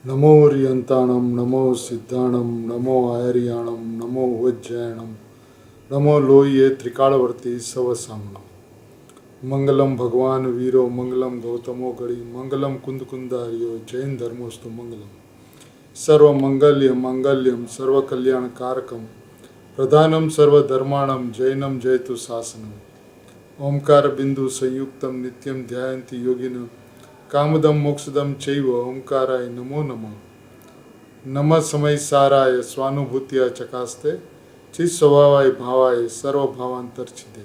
नमो रियंताणम नमो सिद्धाणम नमो आयरियाणम नमो उज्जैनम नमो लोये त्रिकालवर्ती सवसांगम। मंगलम भगवान वीरो मंगलम गौतमो गणी मंगलम कुंद कुंदारियो जैन धर्मोस्तु मंगलम। सर्व मंगल्यम सर्व कल्याण कारकम प्रधानम सर्वधर्माणम जैनम जयतु शासनम। ओंकार बिंदु संयुक्तम नित्यम ध्यायन्ति योगिन कामदम मोक्षदम चैव ओंकाराय नमो नमः। नमः समय साराय स्वानुभूतिया चकास्ते चित स्वभावाय भावाय सर्वभावांतर्छिदे।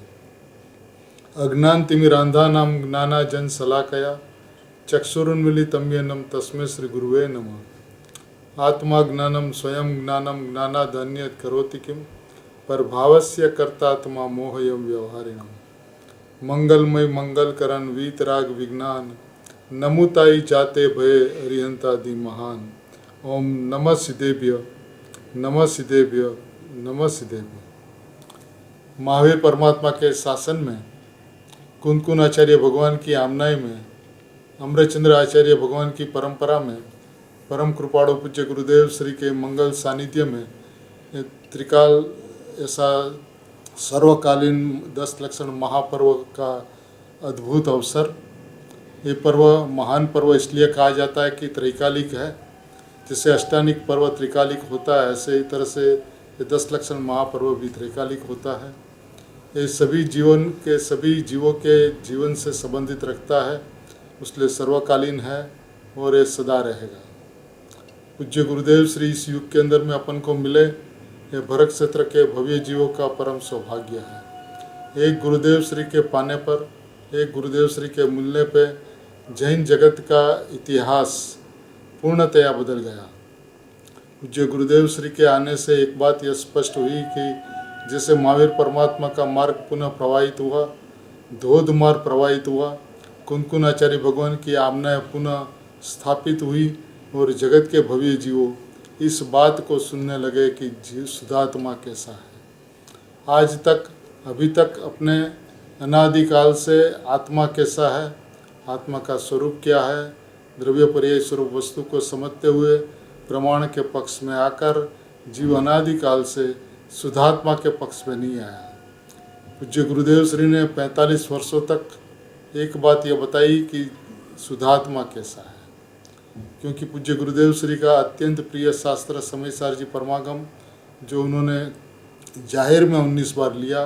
अज्ञानतिमिरांधानां ज्ञानाजन शलाकया चक्षुरुन्मीलितं येन तस्मै श्री गुरुवे नमः। आत्मा ज्ञानम स्वयं ज्ञानम ज्ञानादन्यत् करोति किं परभावस्य कर्तात्मा मोहयं व्यवहारिणम्। मंगलमय मंगलकरण वीतराग विज्ञान नमुताई जाते भय अरिहंतादि महान। ओम नमः सिद्धेभ्य नमः सिद्धेभ्य नमः सिद्धेभ्य। महावीर परमात्मा के शासन में कुंदकुन आचार्य भगवान की आमनाई में अमृतचंद्र आचार्य भगवान की परंपरा में परम कृपाणु पूज्य गुरुदेव श्री के मंगल सानिध्य में त्रिकाल ऐसा सर्वकालीन 10 लक्षण महापर्व का अद्भुत अवसर। ये पर्व महान पर्व इसलिए कहा जाता है कि त्रैकालिक है। जैसे अष्टानिक पर्व त्रिकालिक होता है, ऐसे ही तरह से ये 10 लक्षण महापर्व भी त्रैकालिक होता है। ये सभी जीवों के जीवन से संबंधित रखता है, इसलिए सर्वकालीन है और ये सदा रहेगा। पूज्य गुरुदेव श्री इस युग के अंदर में अपन को मिले, ये भरत क्षेत्र के भव्य जीवों का परम सौभाग्य है। एक गुरुदेव श्री के पाने पर, एक गुरुदेव श्री के मिलने पे जैन जगत का इतिहास पूर्णतया बदल गया। पूज्य गुरुदेव श्री के आने से एक बात यह स्पष्ट हुई कि जैसे महावीर परमात्मा का मार्ग पुनः प्रवाहित हुआ, धोधमार प्रवाहित हुआ, कुंदकुन आचार्य भगवान की आमना पुनः स्थापित हुई और जगत के भव्य जीवों इस बात को सुनने लगे कि जीव शुद्धात्मा कैसा है। आज तक अभी तक अपने अनादिकाल से आत्मा कैसा है, आत्मा का स्वरूप क्या है, द्रव्य पर्याय स्वरूप वस्तु को समझते हुए प्रमाण के पक्ष में आकर जीव अनादिकाल से शुद्धात्मा के पक्ष में नहीं आया। पूज्य गुरुदेव श्री ने 45 वर्षों तक एक बात यह बताई कि शुद्धात्मा कैसा है, क्योंकि पूज्य गुरुदेव श्री का अत्यंत प्रिय शास्त्र समय सार जी परमागम जो उन्होंने जाहिर में 19 बार लिया,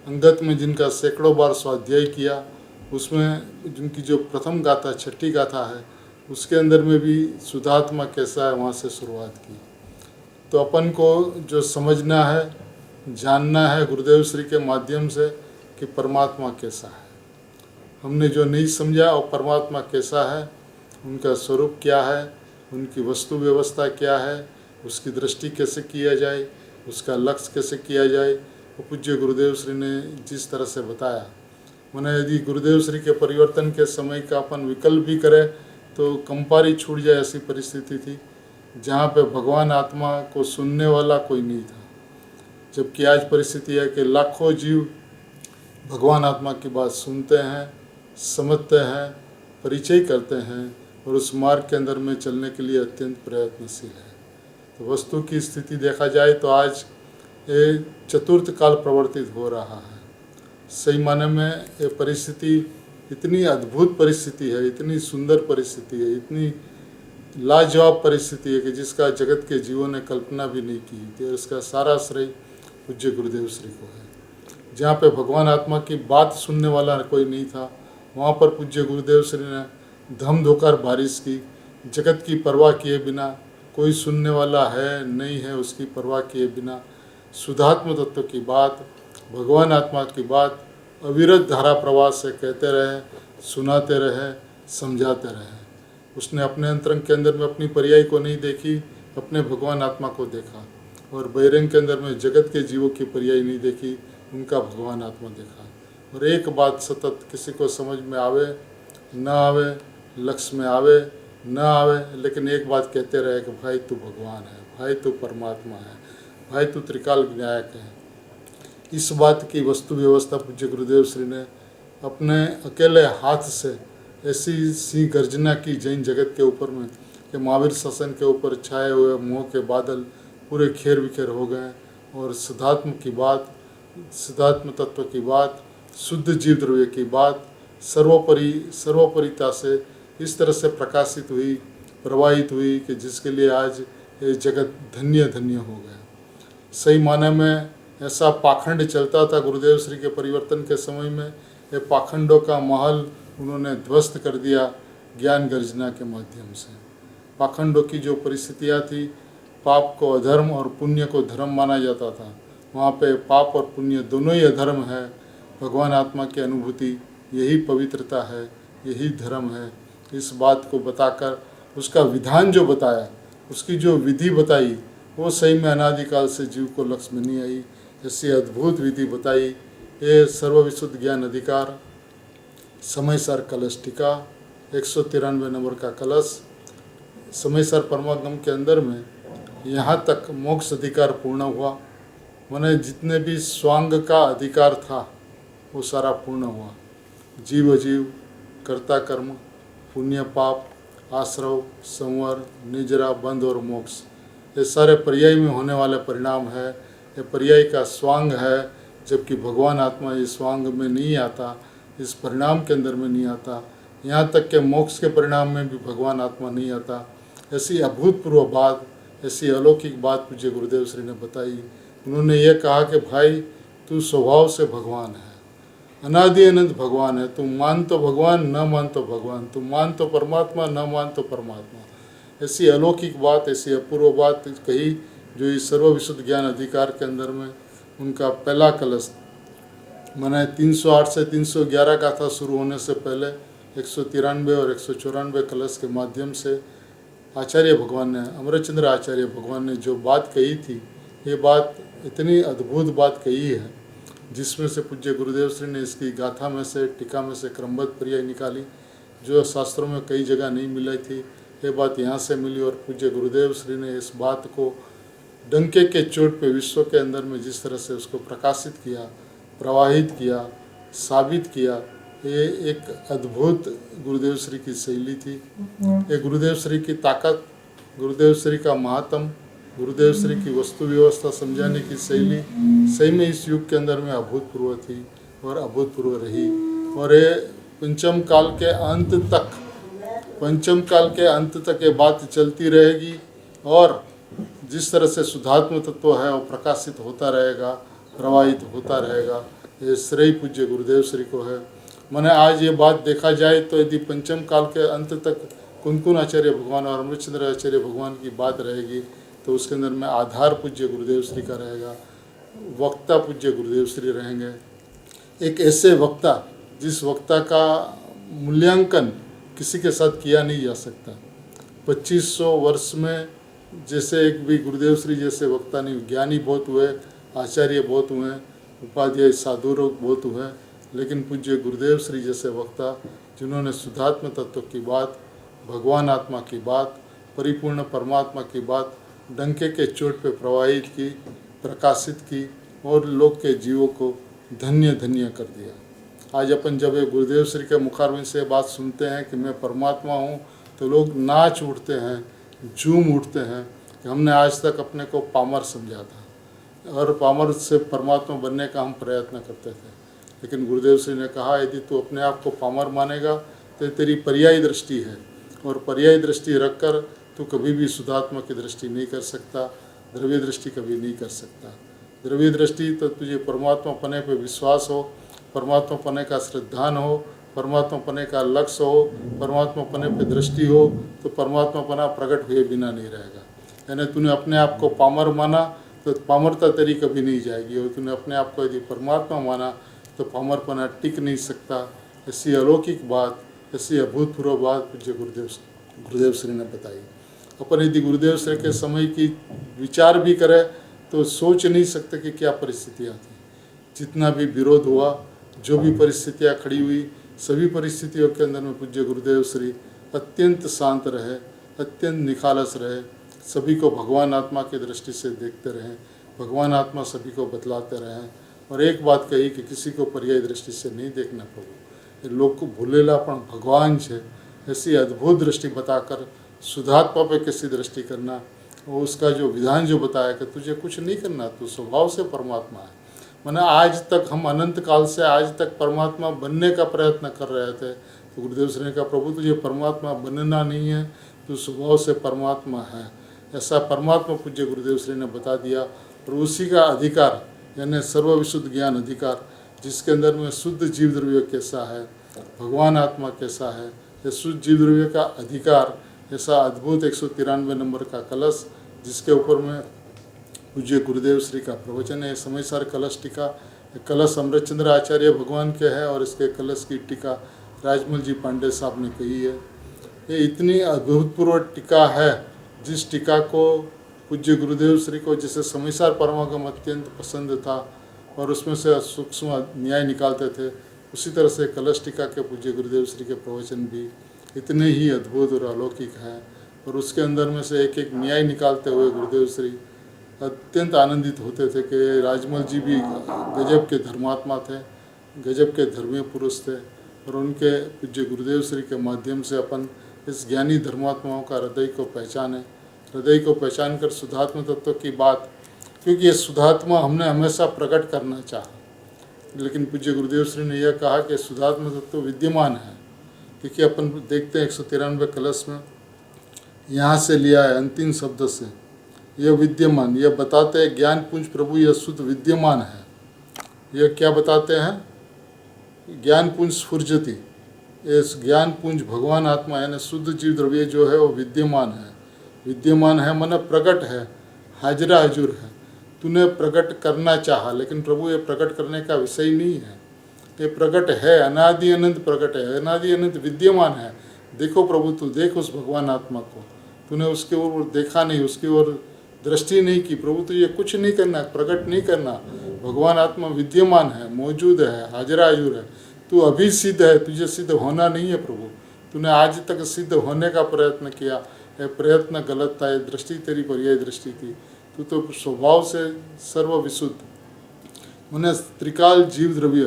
अंगत में जिनका सैकड़ों बार स्वाध्याय किया, उसमें जिनकी जो प्रथम गाथा छठी गाथा है उसके अंदर में भी शुद्धात्मा कैसा है वहाँ से शुरुआत की। तो अपन को जो समझना है, जानना है गुरुदेव श्री के माध्यम से कि परमात्मा कैसा है। हमने जो नहीं समझा और परमात्मा कैसा है, उनका स्वरूप क्या है, उनकी वस्तु व्यवस्था क्या है, उसकी दृष्टि कैसे किया जाए, उसका लक्ष्य कैसे किया जाए, वो पूज्य गुरुदेव श्री ने जिस तरह से बताया। मैंने यदि गुरुदेव श्री के परिवर्तन के समय का अपन विकल्प भी करें तो कंपारी छूट जाए, ऐसी परिस्थिति थी जहाँ पे भगवान आत्मा को सुनने वाला कोई नहीं था। जबकि आज परिस्थिति है कि लाखों जीव भगवान आत्मा की बात सुनते हैं, समझते हैं, परिचय करते हैं और उस मार्ग के अंदर में चलने के लिए अत्यंत प्रयत्नशील है। तो वस्तु की स्थिति देखा जाए तो आज ये चतुर्थ काल प्रवर्तित हो रहा है। सही माने में ये परिस्थिति इतनी अद्भुत परिस्थिति है, इतनी सुंदर परिस्थिति है, इतनी लाजवाब परिस्थिति है कि जिसका जगत के जीवों ने कल्पना भी नहीं की थी। इसका सारा श्रेय पूज्य गुरुदेव श्री को है। जहाँ पे भगवान आत्मा की बात सुनने वाला कोई नहीं था, वहाँ पर पूज्य गुरुदेव श्री ने धम धोकर बारिश की, जगत की परवाह किए बिना, कोई सुनने वाला है नहीं है उसकी परवाह किए बिना शुद्धात्म तत्व की बात, भगवान आत्मा की बात अविरत धारा प्रवाह से कहते रहे, सुनाते रहे, समझाते रहे। उसने अपने अंतरंग के अंदर में अपनी पर्याय को नहीं देखी, अपने भगवान आत्मा को देखा, और बहिरंग के अंदर में जगत के जीवों की पर्याय नहीं देखी, उनका भगवान आत्मा देखा। और एक बात सतत किसी को समझ में आवे न आवे, लक्ष्य में आवे न आवे, लेकिन एक बात कहते रहे कि भाई तू भगवान है, भाई तू परमात्मा है, भाई तू त्रिकाल विनायक है। इस बात की वस्तु व्यवस्था पूज्य गुरुदेव श्री ने अपने अकेले हाथ से ऐसी सी गर्जना की जैन जगत के ऊपर में कि महावीर शासन के ऊपर छाए हुए मोह के बादल पूरे खेर बिखेर हो गए और शुद्धात्म की बात, शुद्धात्म तत्व की बात, शुद्ध जीव द्रव्य की बात सर्वोपरिता से इस तरह से प्रकाशित हुई, प्रवाहित हुई कि जिसके लिए आज ये जगत धन्य धन्य हो गया। सही माने में ऐसा पाखंड चलता था गुरुदेव श्री के परिवर्तन के समय में, ये पाखंडों का महल उन्होंने ध्वस्त कर दिया ज्ञान गर्जना के माध्यम से। पाखंडों की जो परिस्थितियाँ थी, पाप को अधर्म और पुण्य को धर्म माना जाता था, वहाँ पे पाप और पुण्य दोनों ही अधर्म है। भगवान आत्मा की अनुभूति यही पवित्रता है, यही धर्म है। इस बात को बताकर उसका विधान जो बताया, उसकी जो विधि बताई, वो सही में अनादिकाल से जीव को लक्ष्य में नहीं आई। ऐसी अद्भुत विधि बताई। ये सर्वविशुद्ध ज्ञान अधिकार, समयसार कलश टीका, 193 नंबर का कलश। समयसार परमागम के अंदर में यहाँ तक मोक्ष अधिकार पूर्ण हुआ, माने जितने भी स्वांग का अधिकार था वो सारा पूर्ण हुआ। जीव अजीव, कर्ता कर्म, पुण्य पाप, आश्रव, संवर, निजरा, बंध और मोक्ष, ये सारे पर्याय में होने वाले परिणाम है। ये पर्याय का स्वांग है, जबकि भगवान आत्मा इस स्वांग में नहीं आता, इस परिणाम के अंदर में नहीं आता। यहाँ तक कि मोक्ष के परिणाम में भी भगवान आत्मा नहीं आता। ऐसी अभूतपूर्व बात, ऐसी अलौकिक बात पूज्य गुरुदेव श्री ने बताई। उन्होंने ये कहा कि भाई तू स्वभाव से भगवान है, अनादि अनंत भगवान है। तू मान तो भगवान, न मान तो भगवान, तू मान तो परमात्मा, न मान तो परमात्मा। ऐसी अलौकिक बात, ऐसी अपूर्व बात कही जो इस सर्वविशुद्ध ज्ञान अधिकार के अंदर में उनका पहला कलश, माने 308 से 311 गाथा शुरू होने से पहले 193 और 194 कलश के माध्यम से आचार्य भगवान ने, अमरचंद्र आचार्य भगवान ने जो बात कही थी, ये बात इतनी अद्भुत बात कही है, जिसमें से पूज्य गुरुदेव श्री ने इसकी गाथा में से, टीका में से क्रमबद्ध पर्याय निकाली, जो शास्त्रों में कई जगह नहीं मिली थी। ये बात यहाँ से मिली और पूज्य गुरुदेव श्री ने इस बात को डंके के चोट पे विश्व के अंदर में जिस तरह से उसको प्रकाशित किया, प्रवाहित किया, साबित किया, ये एक अद्भुत गुरुदेव श्री की शैली थी। ये गुरुदेव श्री की ताकत, गुरुदेव श्री का महात्म, गुरुदेव श्री की वस्तु व्यवस्था समझाने की शैली सही में इस युग के अंदर में अभूतपूर्व थी और अभूतपूर्व रही। और ये पंचम काल के अंत तक, पंचम काल के अंत तक ये बात चलती रहेगी और जिस तरह से शुद्धात्म तत्व है वो प्रकाशित होता रहेगा, प्रवाहित होता रहेगा। ये श्रेय पूज्य गुरुदेव श्री को है। मैंने आज ये बात देखा जाए तो यदि पंचम काल के अंत तक कुन आचार्य भगवान और अमृतचंद्र आचार्य भगवान की बात रहेगी, तो उसके अंदर में आधार पूज्य गुरुदेव श्री का रहेगा, वक्ता पूज्य गुरुदेव श्री रहेंगे। एक ऐसे वक्ता जिस वक्ता का मूल्यांकन किसी के साथ किया नहीं जा सकता। 2500 वर्ष में जैसे एक भी गुरुदेव श्री जैसे वक्ता नहीं, ज्ञानी बहुत हुए, आचार्य बहुत हुए, उपाध्याय साधु लोग बहुत हुए, लेकिन पूज्य गुरुदेव श्री जैसे वक्ता जिन्होंने शुद्धात्म तत्व की बात, भगवान आत्मा की बात, परिपूर्ण परमात्मा की बात डंके के चोट पे प्रवाहित की, प्रकाशित की और लोग के जीवों को धन्य धन्य कर दिया। आज अपन जब ये गुरुदेव श्री के मुखारविंद से बात सुनते हैं कि मैं परमात्मा हूँ, तो लोग नाच उठते हैं, झूम उठते हैं कि हमने आज तक अपने को पामर समझा था और पामर से परमात्मा बनने का हम प्रयत्न करते थे। लेकिन गुरुदेव श्री ने कहा यदि तू अपने आप को पामर मानेगा तो तेरी पर्यायी दृष्टि है और पर्यायी दृष्टि रखकर तू कभी भी शुद्धात्मा की दृष्टि नहीं कर सकता, द्रव्य दृष्टि कभी नहीं कर सकता। द्रव्य दृष्टि तो तुझे परमात्मा पने पे विश्वास हो, परमात्मा पने का श्रद्धान हो, परमात्मा पने का लक्ष्य हो, परमात्मा पने पे दृष्टि हो, तो परमात्मा पना प्रकट हुए बिना नहीं रहेगा। यानी तूने अपने आप को पामर माना तो पामरता तेरी कभी नहीं जाएगी, और तूने अपने आप को यदि परमात्मा माना तो पामरपना टिक नहीं सकता। ऐसी अलौकिक बात, ऐसी अभूतपूर्व बात पूज्य गुरुदेव श्री ने बताई। अपन यदि गुरुदेव श्री के समय की विचार भी करें तो सोच नहीं सकते कि क्या परिस्थितियाँ थी। जितना भी विरोध हुआ, जो भी परिस्थितियाँ खड़ी हुई, सभी परिस्थितियों के अंदर में पूज्य गुरुदेव श्री अत्यंत शांत रहे, अत्यंत निखालस रहे, सभी को भगवान आत्मा की दृष्टि से देखते रहें, भगवान आत्मा सभी को बतलाते रहें। और एक बात कही कि किसी को पर्यायी दृष्टि से नहीं देखना प्रभु, ये लोग को भूलेलापण भगवान है, ऐसी अद्भुत दृष्टि बताकर शुद्धात्मा पे कैसी दृष्टि करना, वो उसका जो विधान जो बताया कि तुझे कुछ नहीं करना, तू स्वभाव से परमात्मा है। माना आज तक हम अनंत काल से आज तक परमात्मा बनने का प्रयत्न कर रहे थे, तो गुरुदेव श्री ने कहा प्रभु तुझे परमात्मा बनना नहीं है, तू स्वभाव से परमात्मा है। ऐसा परमात्मा पूज्य गुरुदेव श्री ने बता दिया। और उसी का अधिकार यानी सर्वविशुद्ध ज्ञान अधिकार, जिसके अंदर में शुद्ध जीव द्रव्य कैसा है, भगवान आत्मा कैसा है, ये शुद्ध जीव द्रव्य का अधिकार, ऐसा अद्भुत 193 नंबर का कलश, जिसके ऊपर में पूज्य गुरुदेव श्री का प्रवचन है। समय सार कलश टीका, कलश अमृतचंद्र आचार्य भगवान के है और इसके कलश की टीका राजमल जी पांडे साहब ने कही है। ये इतनी अभूतपूर्व टीका है, जिस टीका को पूज्य गुरुदेव श्री को जैसे समयसार परमागम अत्यंत पसंद था और उसमें से सूक्ष्म न्याय निकालते थे, उसी तरह से कलश टीका के पूज्य गुरुदेव श्री के प्रवचन भी इतने ही अद्भुत और अलौकिक हैं। और उसके अंदर में से एक एक न्याय निकालते हुए गुरुदेव श्री अत्यंत आनंदित होते थे कि राजमल जी भी गजब के धर्मात्मा थे, गजब के धर्मीय पुरुष थे। और उनके पूज्य गुरुदेव श्री के माध्यम से अपन इस ज्ञानी धर्मात्माओं का हृदय को पहचाने, हृदय को पहचान कर शुद्धात्म तत्व की बात, क्योंकि ये शुद्धात्मा हमने हमेशा प्रकट करना चाहा, लेकिन पूज्य गुरुदेव श्री ने यह कहा कि शुद्धात्म तत्व विद्यमान है। देखिए अपन देखते हैं 193 कलश में यहाँ से लिया है अंतिम शब्द से, यह विद्यमान, यह बताते हैं ज्ञान पुंज प्रभु यह शुद्ध विद्यमान है। यह क्या बताते हैं, ज्ञान पुंज स्फुर्जति, इस ज्ञान पुंज भगवान आत्मा यानी शुद्ध जीव द्रव्य जो है वो विद्यमान है। विद्यमान है माने प्रकट है, हाजरा हजूर है। तूने प्रकट करना चाहा, लेकिन प्रभु ये प्रकट करने का विषय नहीं है, ये प्रकट है, अनादि अनंत प्रकट है, अनादि अनंत विद्यमान है। देखो प्रभु तू देख उस भगवान आत्मा को, तूने उसके ओर देखा नहीं, उसकी ओर दृष्टि नहीं की। प्रभु तो ये कुछ नहीं करना, प्रकट नहीं करना, भगवान आत्मा विद्यमान है, मौजूद है, हाजरा हजूर है। तू अभी सिद्ध है, तुझे सिद्ध होना नहीं है प्रभु। तूने आज तक सिद्ध होने का प्रयत्न किया, यह प्रयत्न गलत था, ये दृष्टि तेरी पर्याय दृष्टि थी। तू तो स्वभाव से सर्वविशुद्ध माने त्रिकाल जीव द्रव्य,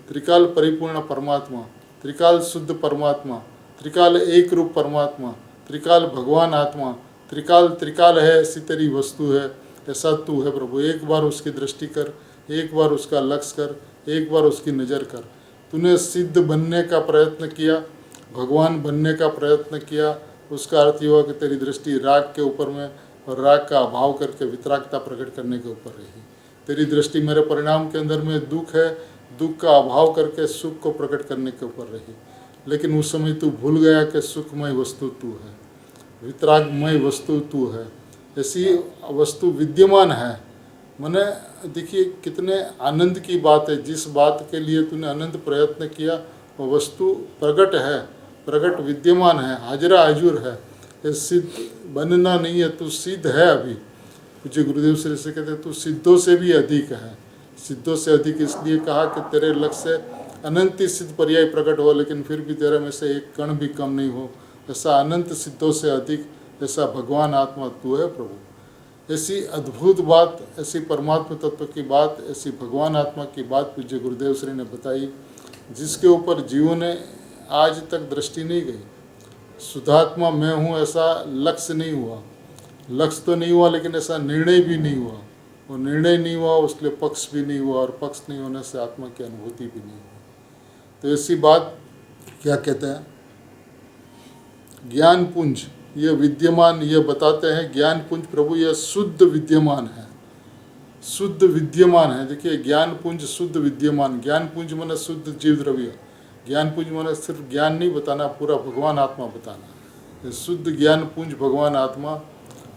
त्रिकाल परिपूर्ण परमात्मा, त्रिकाल शुद्ध परमात्मा, त्रिकाल एक रूप परमात्मा, त्रिकाल भगवान आत्मा, त्रिकाल त्रिकाल है ऐसी तेरी वस्तु है, ऐसा तू है प्रभु। एक बार उसकी दृष्टि कर, एक बार उसका लक्ष्य कर, एक बार उसकी नज़र कर। तूने सिद्ध बनने का प्रयत्न किया, भगवान बनने का प्रयत्न किया, उसका अर्थ ये हुआ कि तेरी दृष्टि राग के ऊपर में और राग का अभाव करके वितरागता प्रकट करने के ऊपर रही। तेरी दृष्टि मेरे परिणाम के अंदर में दुख है, दुख का अभाव करके सुख को प्रकट करने के ऊपर रही। लेकिन उस समय तू भूल गया कि सुखमय वस्तु तू है, वितरागमय वस्तु तू है, ऐसी वस्तु विद्यमान है। मैंने देखिए कितने आनंद की बात है, जिस बात के लिए तूने अनंत प्रयत्न किया वो वस्तु प्रकट है, प्रकट विद्यमान है, हाजरा हजूर है। ये सिद्ध बनना नहीं है, तू सिद्ध है। अभी पूज्य गुरुदेव श्री से कहते तू सिद्धों से भी अधिक है। सिद्धों से अधिक इसलिए कहा कि तेरे लक्ष्य से अनंत सिद्ध पर्याय प्रकट हो, लेकिन फिर भी तेरे में से एक कण भी कम नहीं हो, ऐसा अनंत सिद्धों से अधिक, ऐसा भगवान आत्मा तू है प्रभु। ऐसी अद्भुत बात, ऐसी परमात्मा तत्व की बात, ऐसी भगवान आत्मा की बात पूज्य गुरुदेव श्री ने बताई, जिसके ऊपर जीवों ने आज तक दृष्टि नहीं गई। शुद्धात्मा मैं हूँ ऐसा लक्ष्य नहीं हुआ, लक्ष्य तो नहीं हुआ, लेकिन ऐसा निर्णय भी नहीं हुआ। और निर्णय नहीं हुआ उसके लिए पक्ष भी नहीं हुआ, और पक्ष नहीं होने से आत्मा की अनुभूति भी नहीं हुई। तो ऐसी बात क्या कहते हैं, ज्ञान पुंज ये विद्यमान, ये बताते हैं ज्ञान पुंज प्रभु यह शुद्ध विद्यमान है, शुद्ध विद्यमान है। देखिए ज्ञान पुंज शुद्ध विद्यमान, ज्ञान पुंज माने शुद्ध जीव द्रव्य, ज्ञान पुंज माने सिर्फ ज्ञान नहीं बताना, पूरा भगवान आत्मा बताना। शुद्ध ज्ञान पुंज भगवान आत्मा,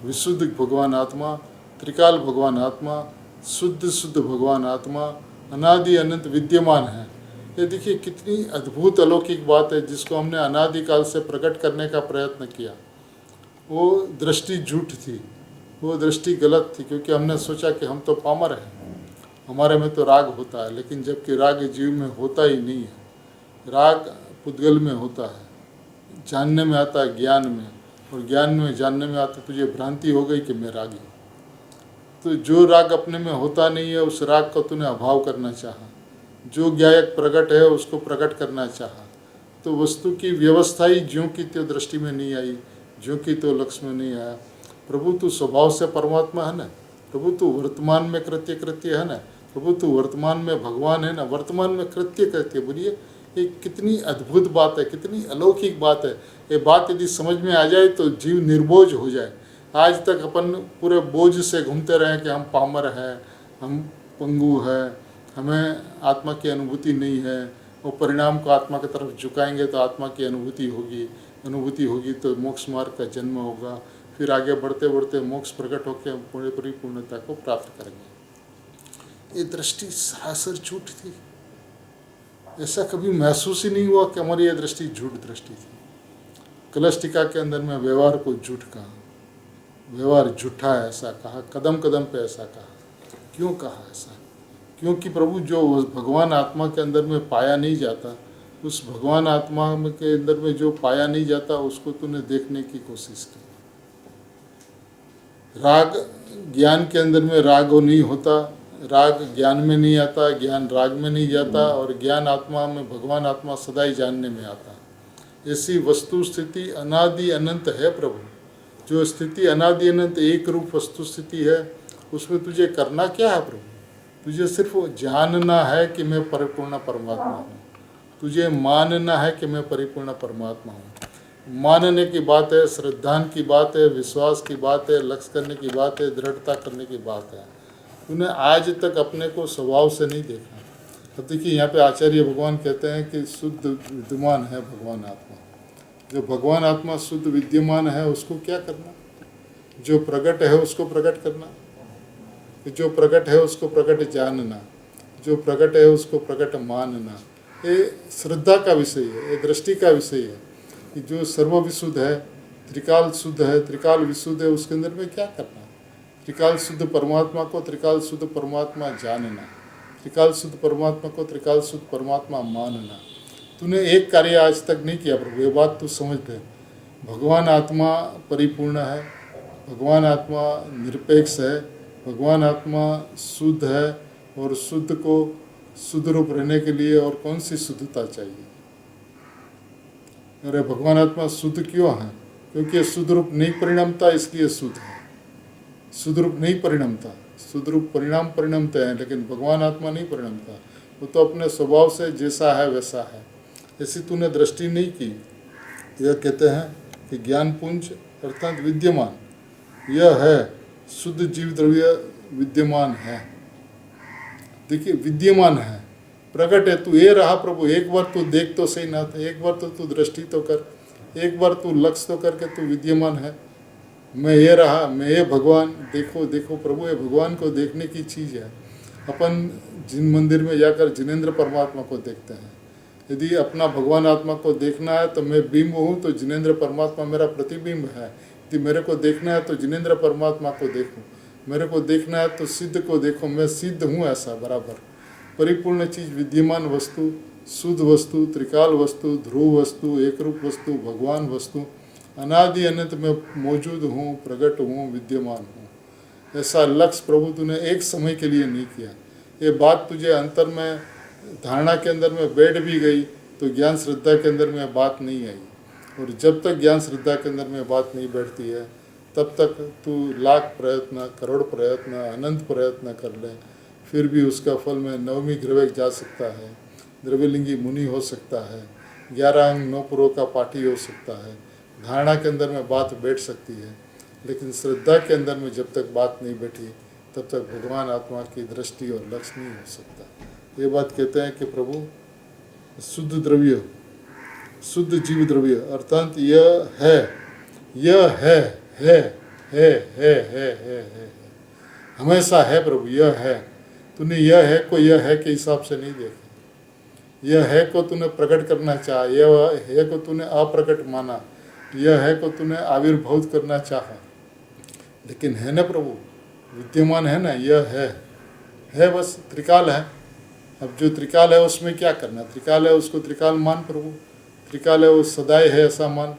विशुद्ध भगवान आत्मा, त्रिकाल भगवान आत्मा, शुद्ध शुद्ध भगवान आत्मा, अनादि अनंत विद्यमान है। ये देखिए कितनी अद्भुत अलौकिक बात है, जिसको हमने अनादिकाल से प्रकट करने का प्रयत्न किया। वो दृष्टि झूठ थी, वो दृष्टि गलत थी, क्योंकि हमने सोचा कि हम तो पामर हैं, हमारे में तो राग होता है, लेकिन जबकि राग जीव में होता ही नहीं है। राग पुद्गल में होता है, जानने में आता है ज्ञान में, और ज्ञान में जानने में आता तुझे भ्रांति हो गई कि मैं रागी हूँ। तो जो राग अपने में होता नहीं है उस राग का तूने अभाव करना चाहा, जो ज्ञायक प्रकट है उसको प्रकट करना चाहा। तो वस्तु की व्यवस्था ही ज्यों की त्यों दृष्टि में नहीं आई, ज्यों की तो लक्ष्य में नहीं आया। प्रभु तू स्वभाव से परमात्मा है ना, प्रभु तू वर्तमान में कृत्य कृत्य है ना, प्रभु तू वर्तमान में भगवान है ना, वर्तमान में कृत्य कृत्य। बोलिए ये कितनी अद्भुत बात है, कितनी अलौकिक बात है। ये बात यदि समझ में आ जाए तो जीव निर्बोझ हो जाए। आज तक अपन पूरे बोझ से घूमते रहे कि हम पामर हैं, हम पंगु हैं, हमें आत्मा की अनुभूति नहीं है, और परिणाम को आत्मा की तरफ झुकाएंगे तो आत्मा की अनुभूति होगी तो मोक्ष मार्ग का जन्म होगा, फिर आगे बढ़ते बढ़ते मोक्ष प्रकट होकर पूर्ण परिपूर्णता को प्राप्त करेंगे। ये दृष्टि सरासर झूठ थी। ऐसा कभी महसूस ही नहीं हुआ कि हमारी ये दृष्टि झूठ दृष्टि थी। कलश टीका के अंदर में व्यवहार को झूठ कहा, व्यवहार झूठा है ऐसा कहा, कदम कदम पे ऐसा कहा। क्यों कहा ऐसा? क्योंकि प्रभु जो भगवान आत्मा के अंदर में पाया नहीं जाता, उस भगवान आत्मा के अंदर में जो पाया नहीं जाता उसको तूने देखने की कोशिश की। राग ज्ञान के अंदर में राग नहीं होता, राग ज्ञान में नहीं आता, ज्ञान राग में नहीं जाता, और ज्ञान आत्मा में भगवान आत्मा सदाई जानने में आता। ऐसी वस्तु स्थिति अनादि अनंत है प्रभु। जो स्थिति अनादि अनंत एक रूप वस्तु स्थिति है, उसमें तुझे करना क्या है प्रभु? तुझे सिर्फ जानना है कि मैं परिपूर्ण परमात्मा हूँ, तुझे मानना है कि मैं परिपूर्ण परमात्मा हूँ। मानने की बात है, श्रद्धान की बात है, विश्वास की बात है, लक्ष्य करने की बात है, दृढ़ता करने की बात है। तूने आज तक अपने को स्वभाव से नहीं देखा। अब देखिए यहाँ पे आचार्य भगवान कहते हैं कि शुद्ध विद्यमान है भगवान आत्मा। जो भगवान आत्मा शुद्ध विद्यमान है उसको क्या करना? जो प्रकट है उसको प्रकट करना, जो प्रकट है उसको प्रकट जानना, जो प्रकट है उसको प्रकट मानना। ये श्रद्धा का विषय है, ये दृष्टि का विषय है कि जो सर्वविशुद्ध है, त्रिकाल शुद्ध है, त्रिकाल विशुद्ध है, उसके अंदर में क्या करना? त्रिकाल शुद्ध परमात्मा को त्रिकाल शुद्ध परमात्मा जानना, त्रिकाल शुद्ध परमात्मा को त्रिकाल शुद्ध परमात्मा मानना। तूने एक कार्य आज तक नहीं किया प्रभु, ये बात तू समझ ले। भगवान आत्मा परिपूर्ण है, भगवान आत्मा निरपेक्ष है, भगवान आत्मा शुद्ध है, और शुद्ध को शुद्ध रूप रहने के लिए और कौन सी शुद्धता चाहिए? अरे भगवान आत्मा शुद्ध क्यों है? क्योंकि शुद्ध रूप नहीं परिणमता, इसलिए शुद्ध है। शुद्ध रूप नहीं परिणमता, शुद्ध रूप परिणाम परिणमते हैं, लेकिन भगवान आत्मा नहीं परिणमता। वो तो अपने स्वभाव से जैसा है वैसा है। ऐसी तूने दृष्टि नहीं की। यह कहते हैं कि ज्ञान पुंज अर्थात विद्यमान, यह है शुद्ध जीव द्रव्य विद्यमान है। देखिए विद्यमान है, प्रकट है। तू ये रहा प्रभु, एक बार तू देख तो सही ना था, एक बार तो तू दृष्टि तो कर, एक बार तू लक्ष्य तो करके तू विद्यमान है। मैं ये रहा, मैं ये भगवान, देखो देखो प्रभु, ये भगवान को देखने की चीज़ है। अपन जिन मंदिर में जाकर जिनेंद्र परमात्मा को देखते हैं, यदि अपना भगवान आत्मा को देखना है तो मैं बिंब हूँ, तो जिनेंद्र परमात्मा मेरा प्रतिबिंब है। यदि मेरे को देखना है तो जिनेंद्र परमात्मा को देखूँ, मेरे को देखना है तो सिद्ध को देखो, मैं सिद्ध हूँ ऐसा बराबर। परिपूर्ण चीज़, विद्यमान वस्तु, शुद्ध वस्तु, त्रिकाल वस्तु, ध्रुव वस्तु, एकरूप वस्तु, भगवान वस्तु, अनादि अनंत में मौजूद हूँ, प्रकट हूँ, विद्यमान हूँ। ऐसा लक्ष्य प्रभु तूने एक समय के लिए नहीं किया। ये बात तुझे अंतर में धारणा के अंदर में बैठ भी गई तो ज्ञान श्रद्धा के अंदर में बात नहीं आई। और जब तक ज्ञान श्रद्धा के अंदर में बात नहीं बैठती है तब तक तू लाख प्रयत्न, करोड़ प्रयत्न, अनंत प्रयत्न कर ले, फिर भी उसका फल में नवमी ग्रह जा सकता है, द्रव्यलिंगी मुनि हो सकता है, 11 अंग 9 पुरों का पाठी हो सकता है, धारणा के अंदर में बात बैठ सकती है, लेकिन श्रद्धा के अंदर में जब तक बात नहीं बैठी तब तक भगवान आत्मा की दृष्टि और लक्ष्य नहीं हो सकता। ये बात कहते हैं कि प्रभु शुद्ध द्रव्य, शुद्ध जीव द्रव्य अर्थात यह है, यह है, हमेशा है प्रभु, यह है। तूने यह है को यह है के हिसाब से नहीं देखा। यह है को तूने प्रकट करना चाहा, यह है को तूने अप्रकट माना, यह है को तूने आविर्भूत करना चाहा, लेकिन है ना प्रभु, विद्यमान है ना, यह है बस, त्रिकाल है। अब जो त्रिकाल है उसमें क्या करना? त्रिकाल है उसको त्रिकाल मान प्रभु, त्रिकाल है वो सदाई है ऐसा मान,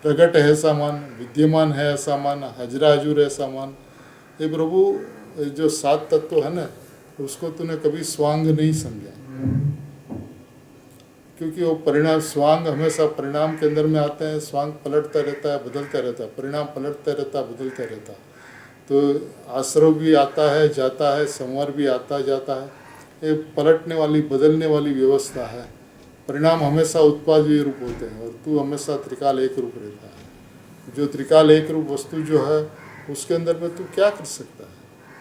प्रकट है ऐसा मान, विद्यमान है ऐसा मान, हजरा हजूर ऐसा मान। ये प्रभु जो 7 तत्व है ना, उसको तूने कभी स्वांग नहीं समझा। क्योंकि वो परिणाम स्वांग हमेशा परिणाम के अंदर में आते हैं। स्वांग पलटता रहता है, बदलता रहता है, परिणाम पलटता रहता है, बदलता रहता है। तो आश्रव भी आता है जाता है, संवर भी आता जाता है। ये पलटने वाली बदलने वाली व्यवस्था है। परिणाम हमेशा उत्पाद भी रूप होते हैं और तू हमेशा त्रिकाल एक रूप रहता है। जो त्रिकाल एक रूप वस्तु जो है उसके अंदर में तू क्या कर सकता है?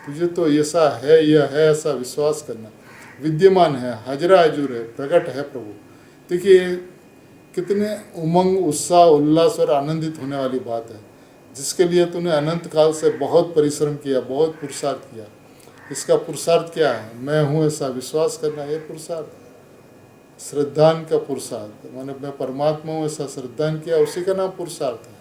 तुझे तो ऐसा है, यह है ऐसा विश्वास करना। विद्यमान है, हाजरा हजूर है, प्रकट है प्रभु। देखिए कितने उमंग, उत्साह, उल्लास और आनंदित होने वाली बात है, जिसके लिए तूने अनंत काल से बहुत परिश्रम किया, बहुत पुरुषार्थ किया। इसका पुरुषार्थ क्या है? मैं हूँ ऐसा विश्वास करना, ये पुरुषार्थ है। श्रद्धान का पुरुषार्थ माने मैं परमात्मा हूँ ऐसा श्रद्धान किया, उसी का नाम पुरुषार्थ है।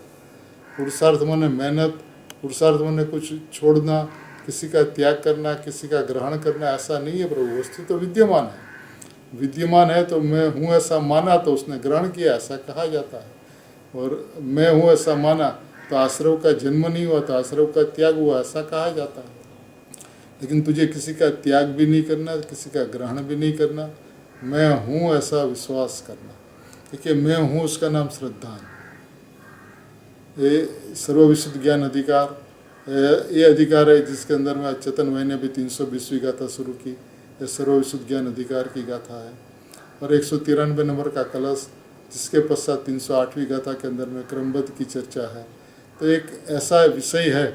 पुरुषार्थ माने मेहनत, पुरुषार्थ माने कुछ छोड़ना, किसी का त्याग करना, किसी का ग्रहण करना, ऐसा नहीं है प्रभु। वस्तु तो विद्यमान है, विद्यमान है तो मैं हूँ ऐसा माना तो उसने ग्रहण किया, ऐसा कहा जाता है। और मैं हूँ ऐसा माना तो आश्रव का जन्म नहीं हुआ, तो आश्रव का त्याग हुआ, ऐसा कहा जाता है। लेकिन तुझे किसी का त्याग भी नहीं करना, किसी का ग्रहण भी नहीं करना, मैं हूँ ऐसा विश्वास करना। देखिए मैं हूँ उसका नाम श्रद्धा है। ये सर्वविशुद्ध ज्ञान अधिकार, ये अधिकार है जिसके अंदर में चेतन भाई ने भी 320वीं गाथा शुरू की। ये सर्वविशुद्ध ज्ञान अधिकार की गाथा है। और 193 नंबर का कलश, जिसके पश्चात 308वीं गाथा के अंदर में क्रमबद्ध की चर्चा है। तो एक ऐसा विषय है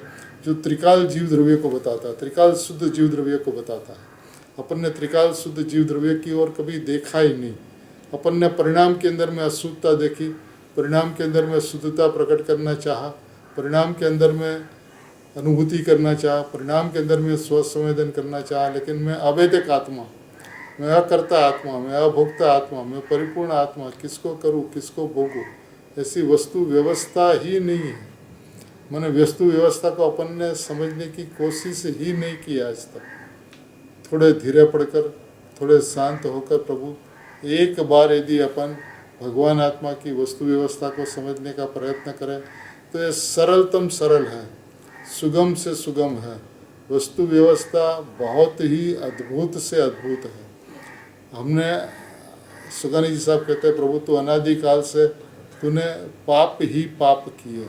जो त्रिकाल जीव द्रव्य को बताता है, त्रिकाल शुद्ध जीव द्रव्य को बताता है। अपन ने त्रिकाल शुद्ध जीव द्रव्य की ओर कभी देखा ही नहीं। अपन ने परिणाम के अंदर में अशुद्धता देखी, परिणाम के अंदर में शुद्धता प्रकट करना चाहा, परिणाम के अंदर में अनुभूति करना चाहा, परिणाम के अंदर में स्वसंवेदन करना चाहा। लेकिन मैं अवैधिक आत्मा, मैं अकर्ता आत्मा, मैं अभोक्ता आत्मा, मैं परिपूर्ण आत्मा, किसको करूं किसको भोगूं, ऐसी वस्तु व्यवस्था ही नहीं है। मैंने वस्तु व्यवस्था को अपन ने समझने की कोशिश ही नहीं की आज तक। थोड़े धीरे पड़कर, थोड़े शांत होकर प्रभु एक बार यदि अपन भगवान आत्मा की वस्तु व्यवस्था को समझने का प्रयत्न करें तो ये सरलतम सरल है, सुगम से सुगम है। वस्तु व्यवस्था बहुत ही अद्भुत से अद्भुत है। हमने सुगानी जी साहब कहते हैं प्रभु तो अनादिकाल से तूने पाप ही पाप किए,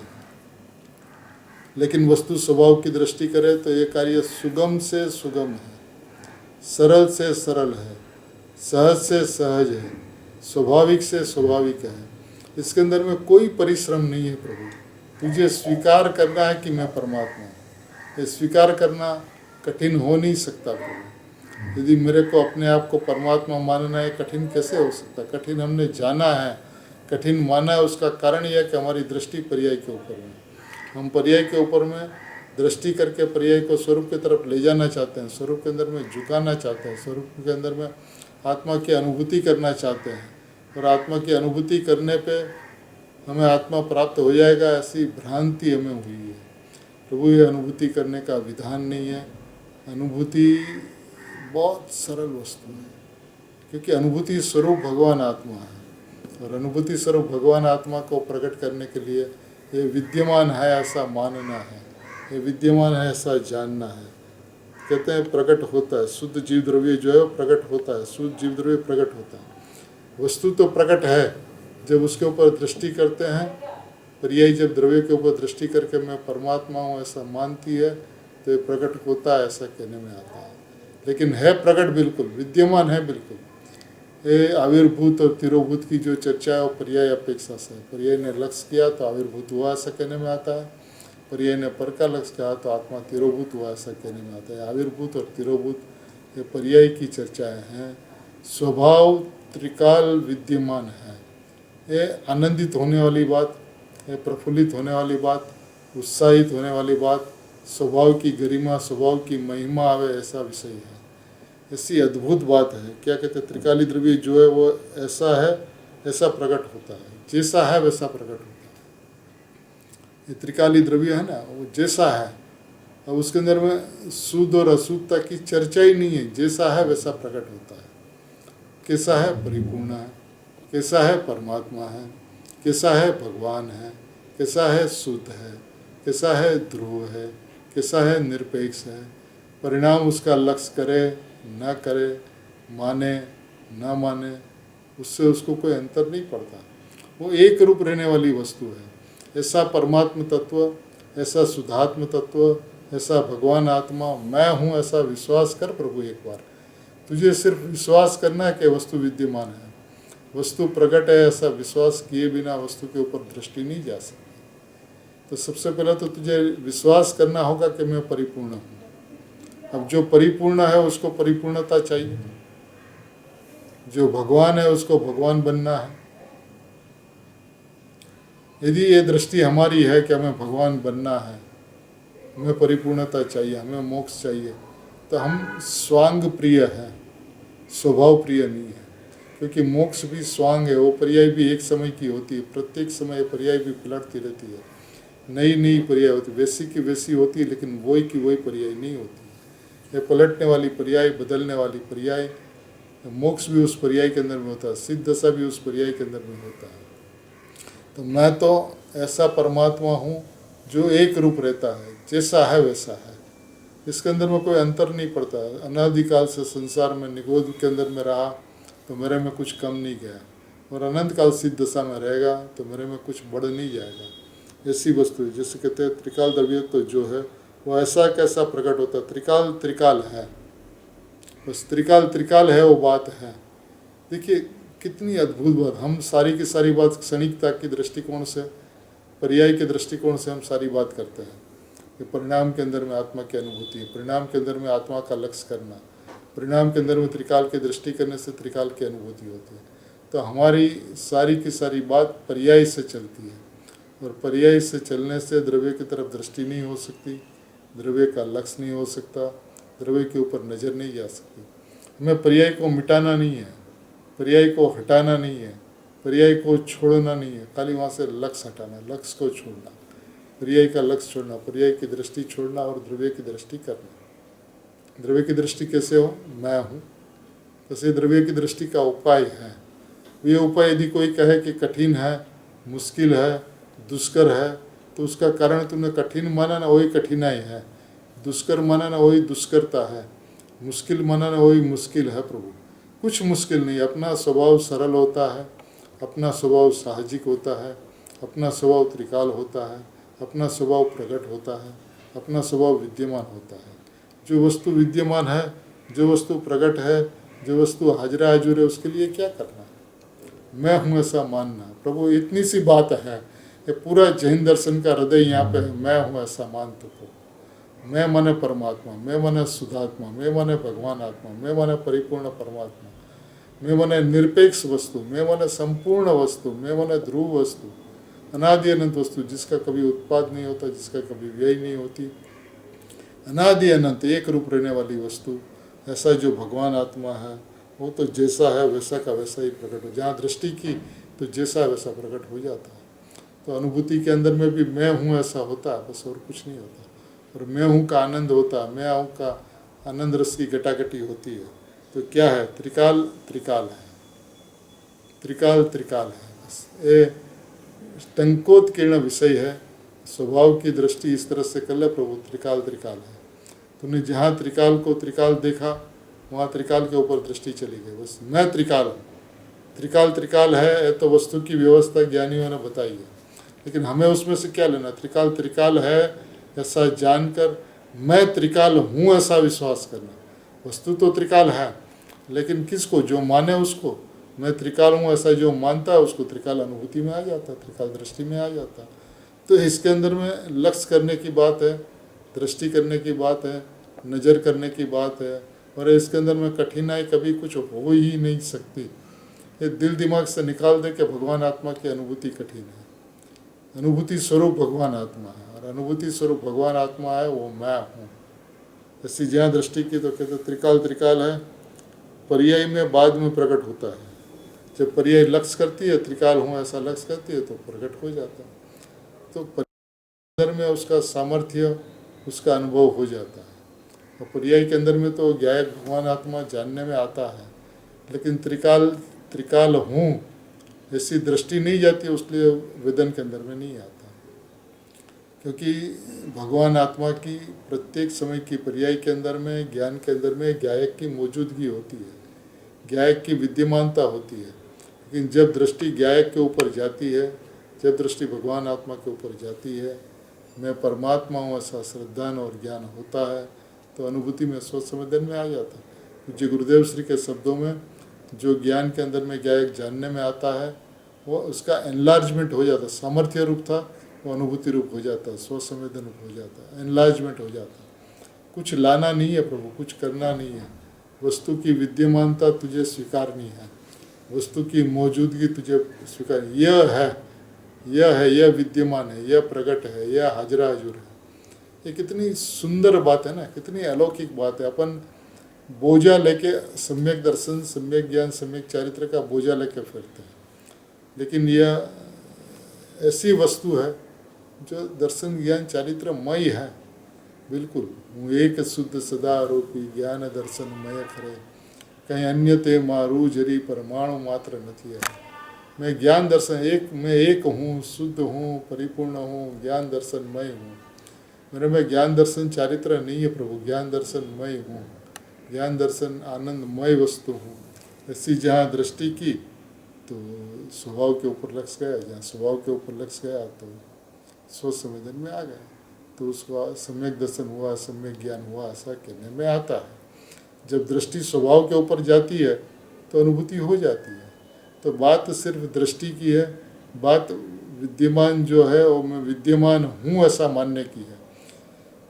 लेकिन वस्तु स्वभाव की दृष्टि करें तो ये कार्य सुगम से सुगम है, सरल से सरल है, सहज से सहज है, स्वाभाविक से स्वाभाविक है। इसके अंदर में कोई परिश्रम नहीं है प्रभु। तुझे स्वीकार करना है कि मैं परमात्मा हूँ। ये स्वीकार करना कठिन हो नहीं सकता प्रभु। यदि मेरे को अपने आप को परमात्मा मानना है, कठिन कैसे हो सकता? कठिन हमने जाना है, कठिन माना है। उसका कारण यह है कि हमारी दृष्टि पर्याय के ऊपर में, हम पर्याय के ऊपर में दृष्टि करके पर्याय को स्वरूप की तरफ ले जाना चाहते हैं, स्वरूप के अंदर में झुकाना चाहते हैं, स्वरूप के अंदर में आत्मा की अनुभूति करना चाहते हैं। और आत्मा की अनुभूति करने पे हमें आत्मा प्राप्त हो जाएगा, ऐसी भ्रांति हमें हुई है प्रभु। ये अनुभूति करने का विधान नहीं है। अनुभूति बहुत सरल वस्तु है, क्योंकि अनुभूति स्वरूप भगवान आत्मा है। और अनुभूति स्वरूप भगवान आत्मा को प्रकट करने के लिए ये विद्यमान है ऐसा मानना है, ये विद्यमान है ऐसा जानना है। कहते हैं प्रकट होता है, शुद्ध जीव द्रव्य जो है वो प्रकट होता है, शुद्ध जीव द्रव्य प्रकट होता है। वस्तु तो प्रकट है, जब उसके ऊपर दृष्टि करते हैं, पर्याय जब द्रव्य के ऊपर दृष्टि करके मैं परमात्मा हूँ ऐसा मानती है तो ये प्रकट होता है ऐसा कहने में आता है। लेकिन है प्रकट, बिल्कुल विद्यमान है, बिल्कुल। ये आविर्भूत और तिरोभूत की जो चर्चा है वो पर्याय अपेक्षा से है। पर्याय ने लक्ष्य किया तो आविर्भूत हुआ ऐसा कहने में आता है, पर्याय ने पर का लक्ष्य किया तो आत्मा तिरोभूत हुआ ऐसा कहने में आता है। आविर्भूत और तिरोभूत ये पर्याय की चर्चाएँ हैं। स्वभाव त्रिकाल विद्यमान है, ये आनंदित होने वाली बात, ये प्रफुल्लित होने वाली बात, उत्साहित होने वाली बात, स्वभाव की गरिमा, स्वभाव की महिमा आवे ऐसा विषय है। ऐसी अद्भुत बात है। क्या कहते हैं, त्रिकाली द्रव्य जो है वो ऐसा है, ऐसा प्रकट होता है, जैसा है वैसा प्रकट होता है। ये त्रिकाली द्रव्य है ना, वो जैसा है, अब उसके अंदर में शुद्ध और अशुद्धता की चर्चा ही नहीं है। जैसा है वैसा प्रकट होता है। कैसा है? परिपूर्ण है। कैसा है? परमात्मा है। कैसा है? भगवान है। कैसा है? शुद्ध है। कैसा है? ध्रुव है। कैसा है? निरपेक्ष है। परिणाम उसका लक्ष्य करे न करे, माने न माने, उससे उसको कोई अंतर नहीं पड़ता। वो एक रूप रहने वाली वस्तु है। ऐसा परमात्म तत्व, ऐसा शुद्धात्म तत्व, ऐसा भगवान आत्मा मैं हूँ, ऐसा विश्वास कर प्रभु एक बार। तुझे सिर्फ विश्वास करना है कि वस्तु विद्यमान है, वस्तु प्रकट है, ऐसा विश्वास किए बिना वस्तु के ऊपर दृष्टि नहीं जा सकती। तो सबसे पहले तो तुझे विश्वास करना होगा कि मैं परिपूर्ण हूँ। अब जो परिपूर्ण है उसको परिपूर्णता चाहिए, जो भगवान है उसको भगवान बनना है। यदि ये दृष्टि हमारी है कि हमें भगवान बनना है, हमें परिपूर्णता चाहिए, हमें मोक्ष चाहिए, तो हम स्वांग प्रिय हैं, स्वभाव प्रिय नहीं है। क्योंकि मोक्ष भी स्वांग है, वो पर्याय भी एक समय की होती है, प्रत्येक समय पर्याय भी पलटती रहती है, नई नई पर्याय होती है, वैसी की वैसी होती है, लेकिन वही की वही पर्याय नहीं होती। ये पलटने वाली पर्याय, बदलने वाली पर्याय, मोक्ष भी उस पर्याय के अंदर में होता है, सिद्ध दशा भी उस पर्याय के अंदर में होता है। तो मैं तो ऐसा परमात्मा हूँ जो एक रूप रहता है, जैसा है वैसा है, इसके अंदर में कोई अंतर नहीं पड़ता। अनादिकाल से संसार में निगोद के अंदर में रहा तो मेरे में कुछ कम नहीं गया, और अनंत काल सिद्ध दशा में रहेगा तो मेरे में कुछ बढ़ नहीं जाएगा। ऐसी वस्तु है, जैसे कहते हैं त्रिकाल द्रव्य तो जो है वो ऐसा कैसा प्रकट होता है, त्रिकाल त्रिकाल है, बस त्रिकाल त्रिकाल है, वो बात है। देखिए कितनी अद्भुत बात, हम सारी की सारी बात क्षणिकता की दृष्टिकोण से, पर्याय के दृष्टिकोण से हम सारी बात करते हैं कि परिणाम के अंदर में आत्मा की अनुभूति है, परिणाम के अंदर में आत्मा का लक्ष्य करना, परिणाम के अंदर में त्रिकाल की दृष्टि करने से त्रिकाल की अनुभूति होती है। तो हमारी सारी की सारी बात पर्याय से चलती है, और पर्याय से चलने से द्रव्य की तरफ दृष्टि नहीं हो सकती, द्रव्य का लक्ष्य नहीं हो सकता, द्रव्य के ऊपर नज़र नहीं जा सकती। हमें पर्याय को मिटाना नहीं है, पर्याय को हटाना नहीं है, पर्याय को छोड़ना नहीं है, खाली वहाँ से लक्ष्य हटाना, लक्ष्य को छोड़ना, पर्याय का लक्ष्य छोड़ना, पर्याय की दृष्टि छोड़ना और द्रव्य की दृष्टि करना। द्रव्य की दृष्टि कैसे हो, मैं हूँ, वैसे द्रव्य की दृष्टि का उपाय है। ये उपाय यदि कोई कहे कि कठिन है, मुश्किल है, दुष्कर है, तो उसका कारण तुमने कठिन माना ना, वही कठिनाई है, दुष्कर माना ना, वही दुष्करता है, मुश्किल माना ना, वही मुश्किल है। प्रभु कुछ मुश्किल नहीं, अपना स्वभाव सरल होता है, अपना स्वभाव साहजिक होता है, अपना स्वभाव त्रिकाल होता है, अपना स्वभाव प्रकट होता है, अपना स्वभाव विद्यमान होता है। जो वस्तु विद्यमान है, जो वस्तु प्रकट है, जो वस्तु हाजरा हाजुर है, उसके लिए क्या करना है, मैं हूँ ऐसा मानना। प्रभु इतनी सी बात है, ये पूरा जैन दर्शन का हृदय यहाँ पे है, मैं हूँ ऐसा मान। तो मैं माने परमात्मा, मैं माने शुद्धात्मा, मैं माने भगवान आत्मा, मैं माने परिपूर्ण परमात्मा, मैं माने निरपेक्ष वस्तु, मैं माने संपूर्ण वस्तु, मैं माने ध्रुव वस्तु, अनादि अनंत वस्तु, जिसका कभी उत्पाद नहीं होता, जिसका कभी व्यय नहीं होती, अनादि अनंत एक रूप रहने वाली वस्तु, ऐसा जो भगवान आत्मा है, वो तो जैसा है वैसा का वैसा ही प्रकट हो, जहाँ दृष्टि की तो जैसा वैसा प्रकट हो जाता है। तो अनुभूति के अंदर में भी मैं हूँ ऐसा होता है, बस और कुछ नहीं होता, और मैं हूँ का आनंद होता है, मैं हूँ का आनंद रस की गटागटी होती है। तो क्या है, त्रिकाल त्रिकाल है, त्रिकाल त्रिकाल है, बस ये टंकोत्कीर्ण विषय है। स्वभाव की दृष्टि इस तरह से कर ले प्रभु, त्रिकाल त्रिकाल है। तुमने जहाँ त्रिकाल को त्रिकाल देखा, वहाँ त्रिकाल के ऊपर दृष्टि चली गई, बस मैं त्रिकाल हूँ, त्रिकाल त्रिकाल है, तो वस्तु की व्यवस्था ज्ञानियों ने बताई है। लेकिन हमें उसमें से क्या लेना, त्रिकाल त्रिकाल है ऐसा जानकर मैं त्रिकाल हूँ ऐसा विश्वास करना। वस्तु तो त्रिकाल है, लेकिन किसको, जो माने उसको, मैं त्रिकाल हूँ ऐसा जो मानता है उसको त्रिकाल अनुभूति में आ जाता, त्रिकाल दृष्टि में आ जाता। तो इसके अंदर में लक्ष्य करने की बात है, दृष्टि करने की बात है, नज़र करने की बात है, और इसके अंदर में कठिनाई कभी कुछ हो ही नहीं सकती। ये दिल दिमाग से निकाल दे कि भगवान आत्मा की अनुभूति कठिन है। अनुभूति स्वरूप भगवान आत्मा है, और अनुभूति स्वरूप भगवान आत्मा है वो मैं हूँ। ऐसी जहाँ दृष्टि की तो कहते त्रिकाल त्रिकाल है, पर्याय में बाद में प्रकट होता है। जब पर्याय लक्ष्य करती है, त्रिकाल हूँ ऐसा लक्ष्य करती है, तो प्रकट हो जाता है। तो अंदर में उसका सामर्थ्य, उसका अनुभव हो जाता है। और पर्याय के अंदर में तो ज्ञायक भगवान आत्मा जानने में आता है, लेकिन त्रिकाल त्रिकाल हूँ ऐसी दृष्टि नहीं जाती, उसलिए वेदन के अंदर में नहीं आता। क्योंकि भगवान आत्मा की प्रत्येक समय की पर्याय के अंदर में, ज्ञान के अंदर में ज्ञायक की मौजूदगी होती है, ज्ञायक की विद्यमानता होती है। लेकिन जब दृष्टि ज्ञायक के ऊपर जाती है, जब दृष्टि भगवान आत्मा के ऊपर जाती है, मैं परमात्मा हूँ ऐसा श्रद्धान और ज्ञान होता है, तो अनुभूति में सोच संवेदन में आ जाता है। पूज्य गुरुदेव श्री के शब्दों में जो ज्ञान के अंदर में ज्ञायक जानने में आता है वो उसका एनलार्जमेंट हो जाता है। सामर्थ्य रूप था वो अनुभूति रूप हो जाता है, सोच संवेदन रूप हो जाता है, एनलार्जमेंट हो जाता है। कुछ लाना नहीं है प्रभु, कुछ करना नहीं है। वस्तु की विद्यमानता तुझे स्वीकारनी है, वस्तु की मौजूदगी तुझे स्वीकार, यह है, यह विद्यमान है, यह प्रकट है, यह हाजरा हजूर है। ये कितनी सुंदर बात है ना, कितनी अलौकिक बात है। अपन बोझा लेके सम्यक दर्शन, सम्यक ज्ञान, सम्यक चारित्र का बोझा लेके फिरते हैं, लेकिन यह ऐसी वस्तु है जो दर्शन ज्ञान चारित्रमय है। बिल्कुल हूँ एक शुद्ध सदा आरोपी, ज्ञान दर्शन मय खरे, कहीं अन्य ते मारू जरी परमाणु मात्र नहीं है। मैं ज्ञान दर्शन मैं एक हूँ, शुद्ध हूँ, परिपूर्ण हूँ, ज्ञान दर्शनमय हूँ। मेरे में ज्ञान दर्शन चारित्र नहीं है प्रभु, ज्ञान दर्शनमय हूँ, ज्ञान दर्शन आनंदमय वस्तु हूँ। ऐसी जहाँ दृष्टि की तो स्वभाव के ऊपर लक्ष्य गया, जहाँ स्वभाव के ऊपर लक्ष्य गया तो सोच संवेदन में आ गया, तो उसका सम्यक दर्शन हुआ, सम्यक ज्ञान हुआ, ऐसा कहने में आता है। जब दृष्टि स्वभाव के ऊपर जाती है तो अनुभूति हो जाती है। तो बात सिर्फ दृष्टि की है, बात विद्यमान जो है वो मैं विद्यमान हूँ ऐसा मानने की है।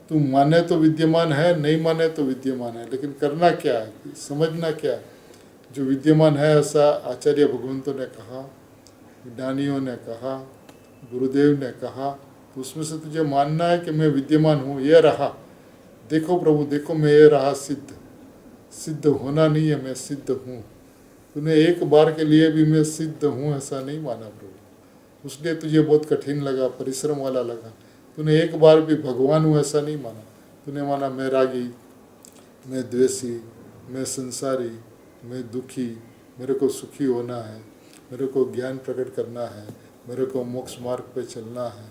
तू माने तो विद्यमान है, नहीं माने तो विद्यमान है, लेकिन करना क्या है, समझना क्या है। जो विद्यमान है ऐसा आचार्य भगवंतों ने कहा, ज्ञानियों ने कहा, गुरुदेव ने कहा, तो उसमें से तुझे मानना है कि मैं विद्यमान हूँ, ये रहा, देखो प्रभु देखो मैं ये रहा सिद्ध होना नहीं है, मैं सिद्ध हूँ। तूने एक बार के लिए भी मैं सिद्ध हूँ ऐसा नहीं माना प्रभु, उसलिए तुझे बहुत कठिन लगा, परिश्रम वाला लगा। तूने एक बार भी भगवान हूँ ऐसा नहीं माना, तूने माना मैं रागी, मैं द्वेषी, मैं संसारी, मैं दुखी, मेरे को सुखी होना है, मेरे को ज्ञान प्रकट करना है, मेरे को मोक्ष मार्ग पे चलना है।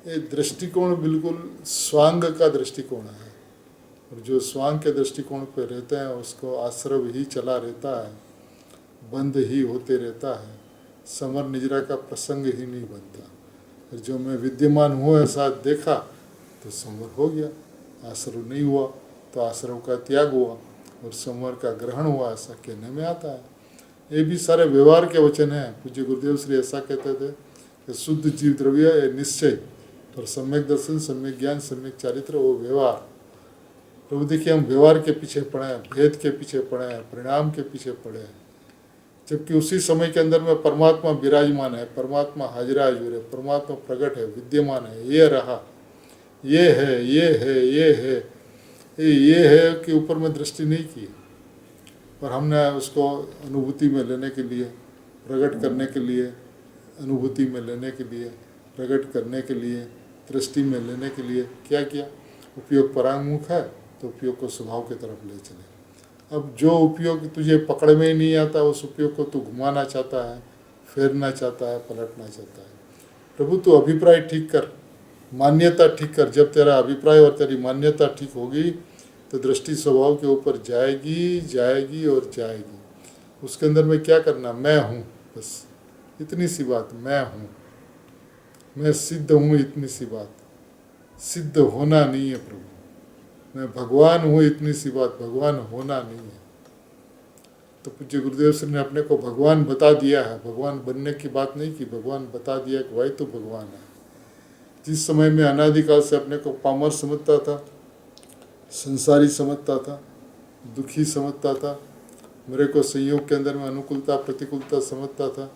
ये दृष्टिकोण बिल्कुल स्वांग का दृष्टिकोण है, और जो स्वांग के दृष्टिकोण पे रहते हैं उसको आश्रव ही चला रहता है, बंद ही होते रहता है, समर निजरा का प्रसंग ही नहीं बनता। और जो मैं विद्यमान हूँ ऐसा देखा तो समर हो गया, आश्रव नहीं हुआ तो आश्रव का त्याग हुआ और समर का ग्रहण हुआ, ऐसा कहने में आता है। ये भी सारे व्यवहार के वचन हैं। पूज्य गुरुदेव श्री ऐसा कहते थे कि शुद्ध जीव द्रव्य है निश्चय, और सम्यक दर्शन, सम्यक ज्ञान, सम्यक चारित्र वो व्यवहार। प्रभु देखिए हम व्यवहार के पीछे पड़े हैं, भेद के पीछे पड़े हैं, परिणाम के पीछे पड़े हैं, जबकि उसी समय के अंदर में परमात्मा विराजमान है, परमात्मा हाजिरा हजूर है, परमात्मा प्रकट है, विद्यमान है, ये रहा, ये है, ये है, ये है, ये है के ऊपर में दृष्टि नहीं की, और हमने उसको अनुभूति में लेने के लिए, प्रकट करने के लिए, अनुभूति में लेने के लिए, प्रकट करने के लिए, दृष्टि में लेने के लिए क्या किया। उपयोग परांगमुख है तो उपयोग को स्वभाव की तरफ ले चले। अब जो उपयोग तुझे पकड़ में ही नहीं आता उस उपयोग को तू घुमाना चाहता है, फेरना चाहता है, पलटना चाहता है। प्रभु तू अभिप्राय ठीक कर, मान्यता ठीक कर। जब तेरा अभिप्राय और तेरी मान्यता ठीक होगी तो दृष्टि स्वभाव के ऊपर जाएगी, जाएगी और जाएगी। उसके अंदर में क्या करना, मैं हूँ, बस इतनी सी बात, मैं हूँ, मैं सिद्ध हूँ, इतनी सी बात। सिद्ध होना नहीं है प्रभु, मैं भगवान हूँ, इतनी सी बात, भगवान होना नहीं है। तो पूज्य गुरुदेव श्री ने अपने को भगवान बता दिया है, भगवान बनने की बात नहीं की, भगवान बता दिया कि भाई तो भगवान है। जिस समय में अनादिकाल से अपने को पामर समझता था, संसारी समझता था, दुखी समझता था, मेरे को संयोग के अंदर में अनुकूलता प्रतिकूलता समझता था,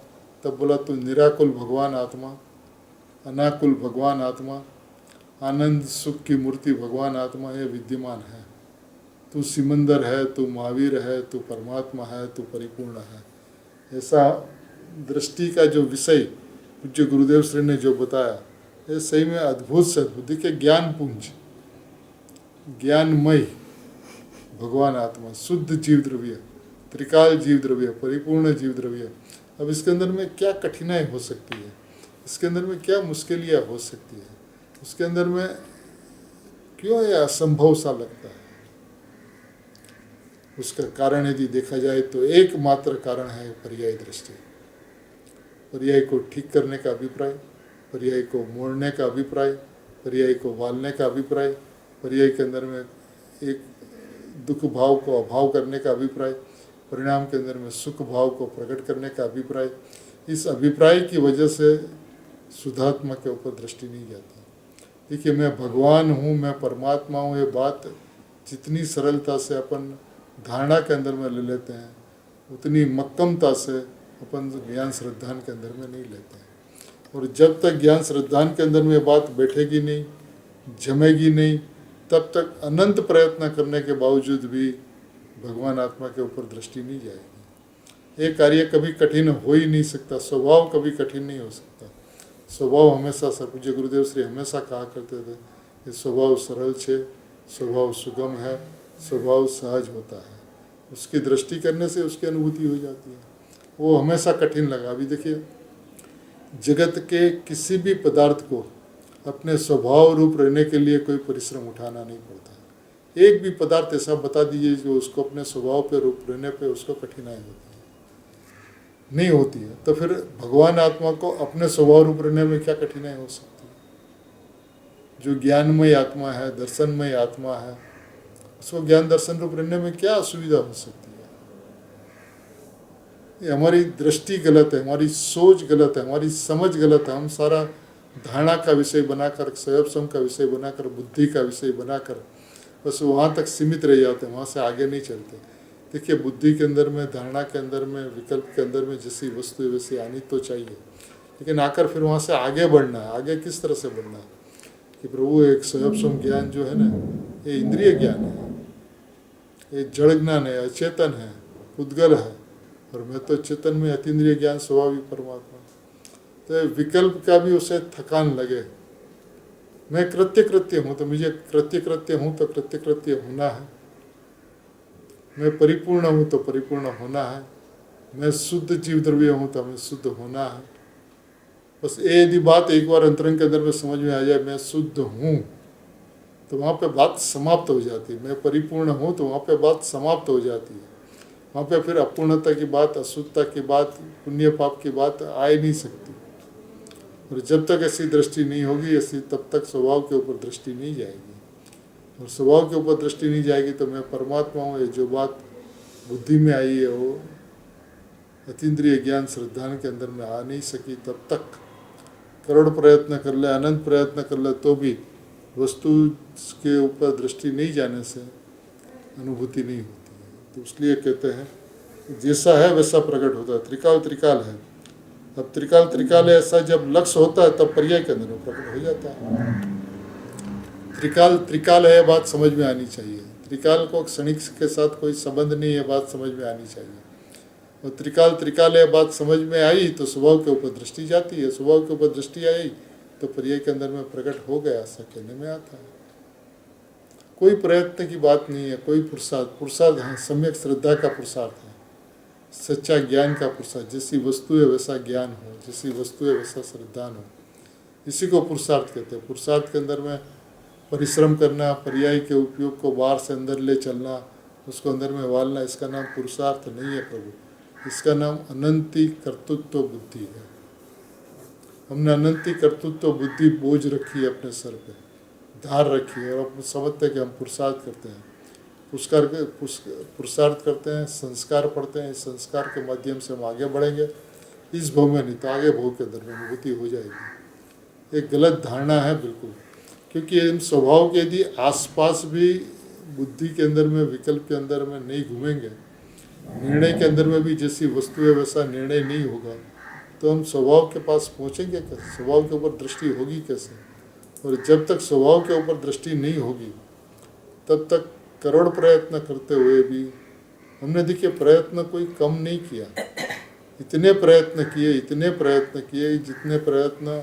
तब बोला तू निराकुल भगवान आत्मा, अनाकुल भगवान आत्मा, आनंद सुख की मूर्ति भगवान आत्मा ये विद्यमान है। तू सिमंदर है, तू महावीर है, तू परमात्मा है, तू परिपूर्ण है। ऐसा दृष्टि का जो विषय पूज्य गुरुदेव श्री ने जो बताया, ये सही में अद्भुत से अद्भुत। देखिए ज्ञान पुंज, ज्ञानमय भगवान आत्मा, शुद्ध जीव द्रव्य, त्रिकाल जीव द्रव्य, परिपूर्ण जीव द्रव्य। अब इसके अंदर में क्या कठिनाई हो सकती है, इसके अंदर में क्या मुश्किलियाँ हो सकती है, उसके अंदर में क्यों ये असंभव सा लगता है। उसका कारण यदि देखा जाए तो एकमात्र कारण है पर्याय दृष्टि। पर्याय को ठीक करने का अभिप्राय, पर्याय को मोड़ने का अभिप्राय, पर्याय को वालने का अभिप्राय, पर्याय के अंदर में एक दुख भाव को अभाव करने का अभिप्राय, परिणाम के अंदर में सुख भाव को प्रकट करने का अभिप्राय। इस अभिप्राय की वजह से शुद्धात्मा के ऊपर दृष्टि नहीं जाती। देखिए, मैं भगवान हूँ, मैं परमात्मा हूँ, ये बात जितनी सरलता से अपन धारणा के अंदर में ले लेते हैं, उतनी मक्कमता से अपन ज्ञान श्रद्धान के अंदर में नहीं लेते हैं। और जब तक ज्ञान श्रद्धान के अंदर में ये बात बैठेगी नहीं, जमेगी नहीं, तब तक अनंत प्रयत्न करने के बावजूद भी भगवान आत्मा के ऊपर दृष्टि नहीं जाएगी। ये कार्य कभी कठिन हो ही नहीं सकता, स्वभाव कभी कठिन नहीं हो सकता। स्वभाव हमेशा पूज्य गुरुदेव श्री हमेशा कहा करते थे कि स्वभाव सरल छे, स्वभाव सुगम है, स्वभाव सहज होता है। उसकी दृष्टि करने से उसकी अनुभूति हो जाती है। वो हमेशा कठिन लगा। अभी देखिए, जगत के किसी भी पदार्थ को अपने स्वभाव रूप रहने के लिए कोई परिश्रम उठाना नहीं पड़ता। एक भी पदार्थ ऐसा बता दीजिए जो उसको अपने स्वभाव पे रूप रहने पे उसको कठिनाई होती है, नहीं होती है। तो फिर भगवान आत्मा को अपने स्वभाव रूप रहने में क्या कठिनाई हो सकती है? जो ज्ञानमय आत्मा है, दर्शनमय आत्मा है, उसको ज्ञान दर्शन रूप रहने में क्या असुविधा हो सकती है? ये हमारी दृष्टि गलत है, हमारी सोच गलत है, हमारी समझ गलत है। हम सारा धारणा का विषय बनाकर, स्वयं का विषय बनाकर, बुद्धि का विषय बनाकर बस वहाँ तक सीमित रह जाते हैं, वहाँ से आगे नहीं चलते। देखिए, बुद्धि के अंदर में, धारणा के अंदर में, विकल्प के अंदर में जैसी वस्तु है वैसी आनी तो चाहिए, लेकिन आकर फिर वहाँ से आगे बढ़ना है। आगे किस तरह से बढ़ना है कि प्रभु एक स्वयं ज्ञान जो है ना, ये इंद्रिय ज्ञान है, ये जड़ ज्ञान है, अचेतन है, उद्गल है, और मैं तो चेतन में अतीन्द्रिय ज्ञान स्वाभाविक परमात्मा। तो विकल्प का भी उसे थकान लगे। मैं कृत्य हूँ तो मुझे कृत्य हूँ तो कृत्य होना है। मैं परिपूर्ण हूँ तो परिपूर्ण होना है। मैं शुद्ध जीव द्रव्य हूँ तो हमें शुद्ध होना है। बस यदि बात एक बार अंतरंग के अंदर में समझ में आ जाए, मैं शुद्ध हूँ, तो वहाँ पे बात समाप्त हो जाती है। मैं परिपूर्ण हूँ तो वहाँ पे बात समाप्त हो जाती है। वहाँ पे फिर अपूर्णता की बात, अशुद्धता की बात, पुण्य पाप की बात आ ही नहीं सकती। और जब तक ऐसी दृष्टि नहीं होगी, ऐसी तब तक स्वभाव के ऊपर दृष्टि नहीं जाएगी। और स्वभाव के ऊपर दृष्टि नहीं जाएगी तो मैं परमात्मा हूँ, ये जो बात बुद्धि में आई है वो अतीन्द्रिय ज्ञान श्रद्धान के अंदर में आ नहीं सकी। तब तक करोड़ प्रयत्न कर ले, अनंत प्रयत्न कर ले, तो भी वस्तु के ऊपर दृष्टि नहीं जाने से अनुभूति नहीं होती है। तो इसलिए कहते हैं जैसा है वैसा प्रकट होता है। त्रिकाल त्रिकाल है। अब त्रिकाल त्रिकाल है, ऐसा जब लक्ष्य होता है तब पर्याय के अंदर में प्रकट हो जाता है। त्रिकाल त्रिकाल है, बात समझ में आनी चाहिए। त्रिकाल को क्षणिक के साथ कोई संबंध नहीं है, बात समझ में आनी चाहिए। और त्रिकाल त्रिकाल है, बात समझ में आई तो स्वभाव के ऊपर दृष्टि जाती है। स्वभाव के ऊपर दृष्टि आई तो पर्याय के अंदर में प्रकट हो गया, ऐसा कहने में आता है। कोई प्रयत्न की बात नहीं है, कोई पुरुषार्थ हाँ, सम्यक श्रद्धा का पुरुषार्थ है, सच्चा ज्ञान का पुरुषार्थ। जैसी वस्तु है वैसा ज्ञान हो, जैसी वस्तु है वैसा श्रद्धान हो, इसी को पुरुषार्थ कहते हैं। पुरुषार्थ के अंदर में परिश्रम करना, पर्याय के उपयोग को बाहर से अंदर ले चलना, उसको अंदर में वालना, इसका नाम पुरुषार्थ नहीं है प्रभु, इसका नाम अनंती कर्तृत्व बुद्धि है। हमने अनंती कर्तृत्व बुद्धि बोझ रखी है अपने सर पे, धार रखी है, और हम समझते हैं कि हम पुरुषार्थ करते हैं, पुरुषार्थ करते हैं, संस्कार पढ़ते हैं। इस संस्कार के माध्यम से हम आगे बढ़ेंगे, इस भव में नहीं तो आगे भव के अंदर में अनुभूति हो जाएगी। एक गलत धारणा है बिल्कुल, क्योंकि इन स्वभाव के यदि आसपास भी बुद्धि के अंदर में, विकल्प के अंदर में नहीं घूमेंगे, निर्णय के अंदर में भी जैसी वस्तु है वैसा निर्णय नहीं होगा, तो हम स्वभाव के पास पहुँचेंगे कैसे? स्वभाव के ऊपर दृष्टि होगी कैसे? और जब तक स्वभाव के ऊपर दृष्टि नहीं होगी तब तक करोड़ प्रयत्न करते हुए भी हमने देखिए प्रयत्न कोई कम नहीं किया। इतने प्रयत्न किए जितने प्रयत्न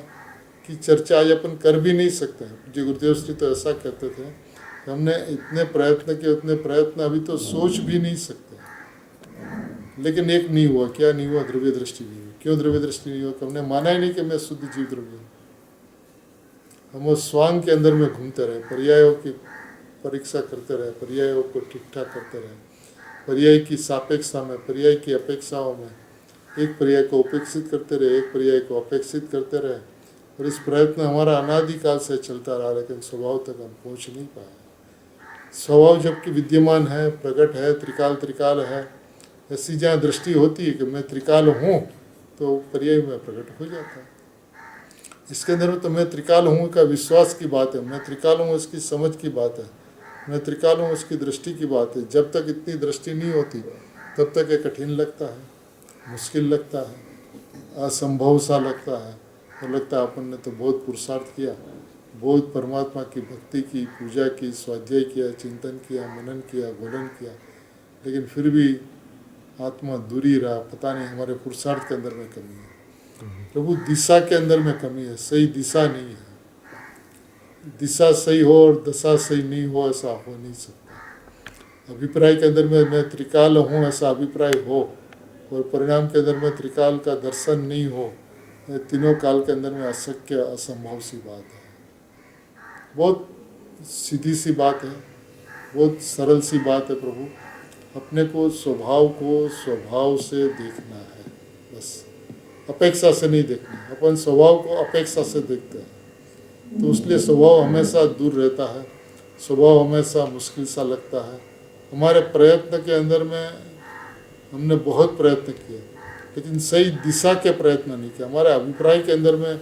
की चर्चा आज अपन कर भी नहीं सकते हैं। जी गुरुदेव श्री तो ऐसा कहते थे कि हमने इतने प्रयत्न किए, उतने प्रयत्न अभी तो सोच भी नहीं सकते। लेकिन एक नहीं हुआ, क्या नहीं हुआ? द्रव्य दृष्टि नहीं हुई। क्यों द्रव्य दृष्टि नहीं हुआ? हमने माना ही नहीं कि मैं शुद्ध जीव द्रव्य हूँ। हम उस स्वांग के अंदर में घूमते रहे, पर्यायों की परीक्षा करते रहे, पर्यायों को ठीक ठाक करते रहे, पर्याय की सापेक्षता में, पर्याय की अपेक्षाओं में एक पर्याय को उपेक्षित करते रहे, एक पर्याय को अपेक्षित करते रहे, और इस प्रयत्न हमारा अनादिकाल से चलता रहा, लेकिन स्वभाव तक हम पहुँच नहीं पाए। स्वभाव जबकि विद्यमान है, प्रकट है, त्रिकाल त्रिकाल है, ऐसी जहाँ दृष्टि होती है कि मैं त्रिकाल हूँ, तो पर्याय में प्रकट हो जाता है। इसके अंदर तो मैं त्रिकाल हूँ का विश्वास की बात है, मैं त्रिकाल हूँ इसकी समझ की बात है, मैं त्रिकाल हूँ उसकी दृष्टि की बात है। जब तक इतनी दृष्टि नहीं होती तब तक ये कठिन लगता है, मुश्किल लगता है, असंभव सा लगता है, और लगता है अपन ने तो बहुत पुरुषार्थ किया, बहुत परमात्मा की भक्ति की, पूजा की, स्वाध्याय किया, चिंतन किया, मनन किया, बोलन किया, लेकिन फिर भी आत्मा दूरी रहा। पता नहीं हमारे पुरुषार्थ के अंदर में कमी है प्रभु, दिशा के अंदर में कमी है, सही दिशा नहीं है। दिशा सही हो और दशा सही नहीं हो, ऐसा हो नहीं सकता। अभिप्राय के अंदर में मैं त्रिकाल हूँ ऐसा अभिप्राय हो, और परिणाम के अंदर में त्रिकाल का दर्शन नहीं हो, तीनों काल के अंदर में अशक्य, असंभव सी बात है। बहुत सीधी सी बात है, बहुत सरल सी बात है प्रभु। अपने को स्वभाव से देखना है, बस अपेक्षा से नहीं देखना। अपन स्वभाव को अपेक्षा से देखते हैं, तो इसलिए स्वभाव हमेशा दूर रहता है, स्वभाव हमेशा मुश्किल सा लगता है। हमारे प्रयत्न के अंदर में हमने बहुत प्रयत्न किए, लेकिन सही दिशा के प्रयत्न नहीं किए। हमारे अभिप्राय के अंदर में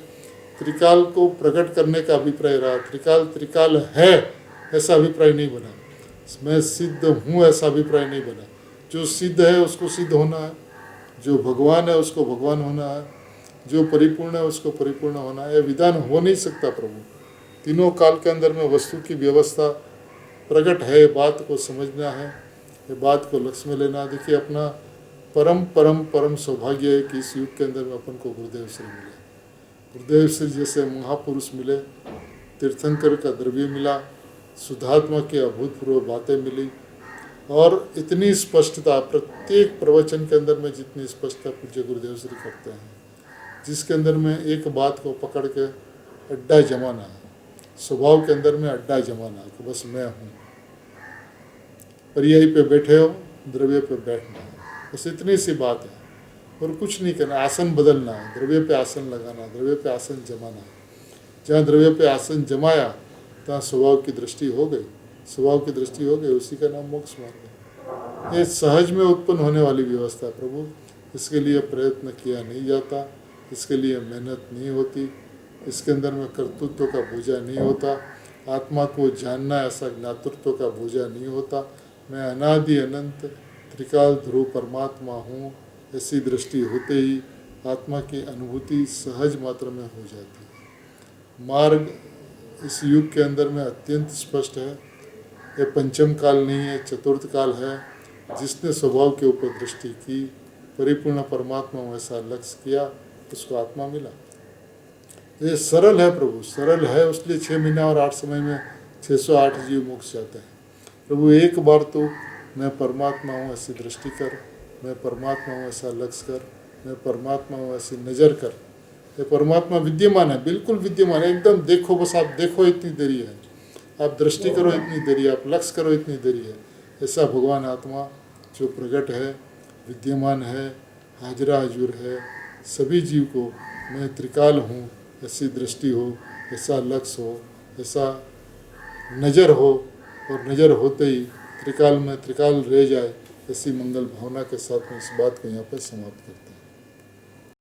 त्रिकाल को प्रकट करने का अभिप्राय रहा, त्रिकाल है ऐसा अभिप्राय नहीं बना, मैं सिद्ध हूँ ऐसा अभिप्राय नहीं बना। जो सिद्ध है उसको सिद्ध होना है, जो भगवान है उसको भगवान होना है, जो परिपूर्ण है उसको परिपूर्ण होना है। यह विधान हो नहीं सकता प्रभु। तीनों काल के अंदर में वस्तु की व्यवस्था प्रकट है, बात को समझना है, ये बात को लक्ष्य में लेना। देखिए अपना परम परम परम सौभाग्य है कि इस युग के अंदर में अपन को गुरुदेव श्री मिले। गुरुदेव श्री जैसे महापुरुष मिले, तीर्थंकर का द्रव्य मिला, शुद्धात्मा की अभूतपूर्व बातें मिली, और इतनी स्पष्टता प्रत्येक प्रवचन के अंदर में जितनी स्पष्टता पूज्य गुरुदेव श्री करते हैं, जिसके अंदर में एक बात को पकड़ के अड्डा जमाना है, स्वभाव के अंदर में अड्डा जमाना है कि बस मैं हूँ। पर्याय पे बैठे हो, द्रव्य पे बैठना है, बस इतनी सी बात है, और कुछ नहीं करना। आसन बदलना है, द्रव्य पे आसन लगाना, द्रव्य पे आसन जमाना है। जहाँ द्रव्य पे आसन जमाया तहाँ स्वभाव की दृष्टि हो गई, स्वभाव की दृष्टि हो गई, उसी का नाम मोक्ष मार्ग है। ये सहज में उत्पन्न होने वाली व्यवस्था है प्रभु। इसके लिए प्रयत्न किया नहीं जाता, इसके लिए मेहनत नहीं होती, इसके अंदर में कर्तृत्व का बोझा नहीं होता, आत्मा को जानना ऐसा ज्ञातृत्व का बोझा नहीं होता। मैं अनादि अनंत त्रिकाल ध्रुव परमात्मा हूँ, ऐसी दृष्टि होते ही आत्मा की अनुभूति सहज मात्र में हो जाती है। मार्ग इस युग के अंदर में अत्यंत स्पष्ट है। ये पंचम काल नहीं है, चतुर्थ काल है। जिसने स्वभाव के ऊपर दृष्टि की, परिपूर्ण परमात्मा वैसा लक्ष्य किया, उसको आत्मा मिला। ये सरल है प्रभु, सरल है, उसलिए 6 महीना और 8 समय में 608 जीव मोक्ष जाते हैं। प्रभु एक बार तो मैं परमात्मा हूँ ऐसी दृष्टि कर, मैं परमात्मा हूँ ऐसा लक्ष्य कर, मैं परमात्मा हूँ ऐसी नज़र कर। ये परमात्मा विद्यमान है, बिल्कुल विद्यमान है, एकदम देखो, बस आप देखो इतनी देरी है, आप दृष्टि करो इतनी देरी है, आप लक्ष्य करो इतनी देरी है। ऐसा भगवान आत्मा जो प्रकट है, विद्यमान है, हाजरा हजूर है, सभी जीव को मैं त्रिकाल हूँ ऐसी दृष्टि हो, ऐसा लक्ष्य हो, ऐसा नज़र हो, और नज़र होते ही त्रिकाल में त्रिकाल रह जाए, ऐसी मंगल भावना के साथ में इस बात को यहाँ पर समाप्त करते हैं।